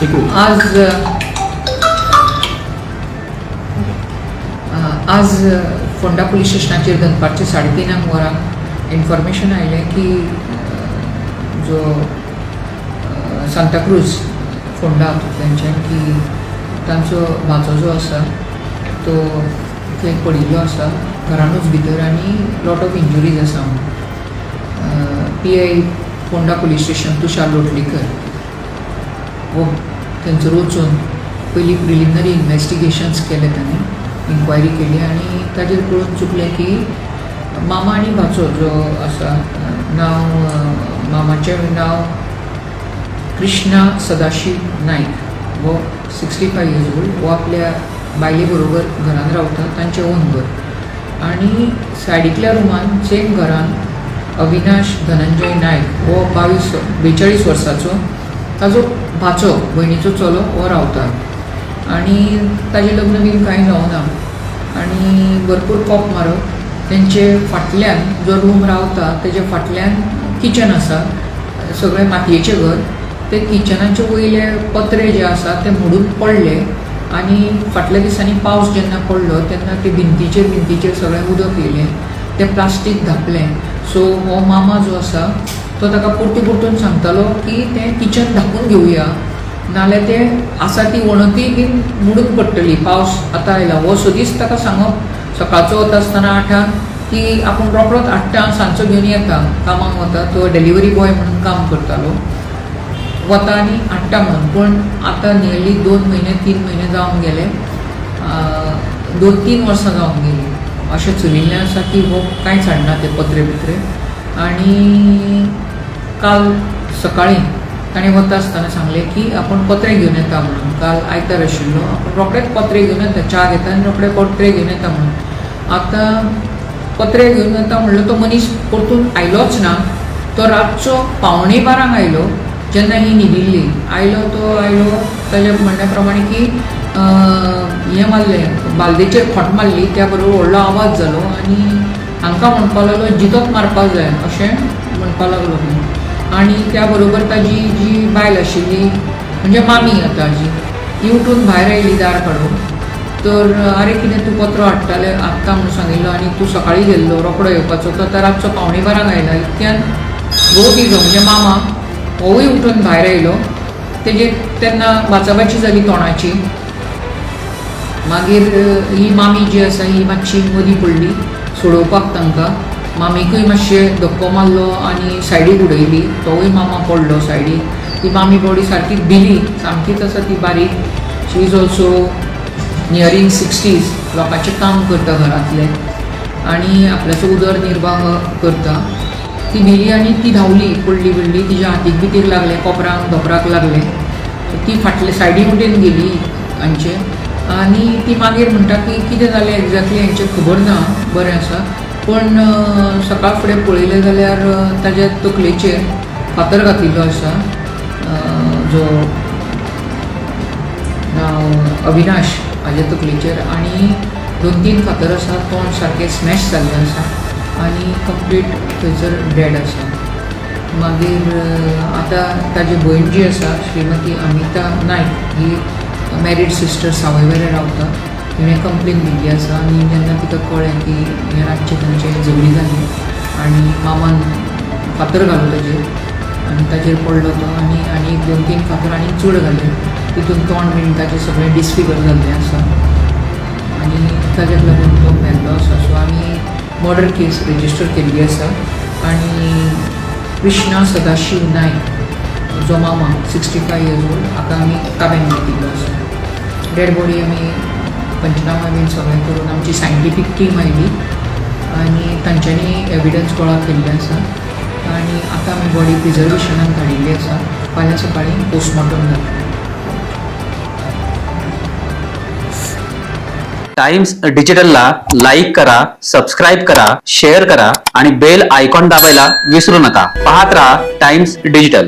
आज फोंडा पुलीस स्टेशनाचेर दनपारचे 3:30 वरां इन्फॉर्मेशन आयलें की जो सांताक्रूज फोंडा हातूंतल्यानच्यान की तांचो भाचो जो आसा तो थंय पडिल्लो आसा घरानूच भितर आनी लॉट ऑफ इंजुरीज आसा. PI फोंडा पुलीस स्टेशन तुषार लोटलीकर वो थंयसर वचून पयलीं प्रिलिमिनरी इन्वेस्टिगेशन्स केले तांणी, इन्क्वायरी केली आनी ताजेर कळून चुकलें की मामा आनी भाचो जो आसा मामाचें नांव कृष्णा सदाशीव नायक वो 65 years old. वो आपल्या बायले बरोबर घरान रावता, तांचें ओन घर. आनी सायडीकल्या रुमान सेम घरान अविनाश धनंजय नायक वो 42 वर्साचो ताजो भाचो भयणीचो चलो हो रावता आनी ताजें लग्न बीन कांय जावना. आनी भरपूर कोप मारप. तेंचे फाटल्यान जो रूम रावता तेजे फाटल्यान किचन आसा, सगळें मातयेचें घर. ते किचनाचे वयले पत्रे जे आसा ते मोडून पडले आनी फाटल्या दिसांनी पावस जेन्ना पडलो तेन्ना ते भिंतीचेर सगळें उदक येयलें, तें प्लास्टीक धांपलें. सो हो मामा जो आसा तो ताका परतून सांगतालो की तें किचन धांपून घेवया नाल्यार तें आसा ती वणती बीन मोडून पडटली, पावस आतां आयला. हो सदींच ताका सांगप सकाळचो वता आसतना 8 की आपूण रोखडोच 8 सांजचो घेवन येता, कामाक वता. तो डिलिव्हरी बॉय म्हणून काम करतालो, वता आनी 8 म्हणून. पूण आतां नियरली 2 म्हयने 3 म्हयने जावन गेले, 2-3 वर्सां जावन गेली. अशें चलिल्लें आसा की हो कांयच हाडना ते पत्रे बित्रे. आनी काल सकाळीं ताणें वता आसतना सांगलें की आपूण पत्रे घेवन येता म्हणून. काल आयतार आशिल्लो, आपूण रोखडेच पत्रे घेवन येता, च्या घेता आनी रोखडे पत्रे घेवन येता म्हणून. आतां पत्रे घेवन येता म्हणलो तो मनीस परतून आयलोच ना. तो रातचो 11:15 आयलो जेन्ना ही न्हिदिल्ली. तो आयलो ताच्या म्हणण्या प्रमाणे की हें मारलें, बालदेचेर खोट मारली, त्या बरोबर व्हडलो आवाज जालो आनी हांकां म्हणपाक लागलो जितोच मारपाक जाय अशें म्हणपाक लागलो. आनी त्या बरोबर ताजी जी बायल आशिल्ली म्हणजे मामी ताजी, ती उठून भायर आयली दार काडून. तर आरे कितें तूं पत्रो हाडटालें आत्तां म्हणून सांगिल्लो आनी तूं सकाळीं गेल्लो रोखडो येवपाचो. तो आतां रातचो 11:15 आयला. इतक्यान घोव तिजो म्हणजे मामा होवूय उठून भायर आयलो. तेन्ना वाचाबाची जाली तोंडाची. मागीर ही मामी जी आसा ही मातशी मदीं पडली सोडोवपाक तांकां. मामीकूय मातशें धक्को मारलो आनी सायडीक उडयली. तोवूय मामा पडलो सायडीक. ती मामी बॉडी सारकी भिली, सामकीच आसा ती बारीक. शी इज ऑल्सो नियरींग 60s. लोकांचें काम करता घरांतलें आनी आपल्याचो उदरनिर्वाह करता. ती भिली आनी ती धांवली, पडली बिडली. तिच्या हातीक बितीक लागलें, कोपराक धोपराक लागलें. ती फाटले सायडीक उटेन गेली हांचे. आनी ती मागीर म्हणटा की कितें जालें एक्झॅक्टली हांचें खबर ना. बरें आसा पूण सकाळ फुडें पळयलें जाल्यार ताच्या तकलेचेर फातर घातिल्लो आसा जो नांव अविनाश हाजे तकलेचेर. आनी 2-3 फातर आसा. तोंड सारकें स्मॅश जाल्लें आसा आनी कंप्लीट थंयसर डेड आसा. मागीर आतां ताजी भयण जी आसा श्रीमती अमिता नायक ही मॅरीड सिस्टर सावयवेरें रावता. तिणें कंप्लेन दिल्ली आसा आनी जेन्ना तिका कळ्ळें की हे रातचे तांचे झगडी जाली आनी मामान फातर घालो ताजेर आनी ताजेर पडलो तो आनी 2-3 फातर आनी चड घाले. तितून तोंड बीन ताजें सगळें डिसफिगर जाल्लें आसा आनी ताज्याक लागून तो मेल्लो आसा. सो आमी मर्डर केस रेजिस्टर केल्ली आसा आनी कृष्णा सदाशीव नायक जो मामा 65 years old हाका आमी ताब्यान घेतिल्लो आसा. डेड बॉडी आमी पंचनामा बीन सगळें करून आमची सायंटिफीक टीम आयली आनी तांच्यांनी एविडन्स गोळा केल्ले आसा आनी आतां आमी बॉडी प्रिजर्वेशनाक धाडिल्ली आसा. फाल्यां सकाळीं पोस्टमॉर्टम जाता. टाइम्स डिजिटलला लाईक करा, सबस्क्राईब करा, शेअर करा आणि बेल आयकॉन दाबायला विसरू नका. पाहत रहा टाइम्स डिजिटल.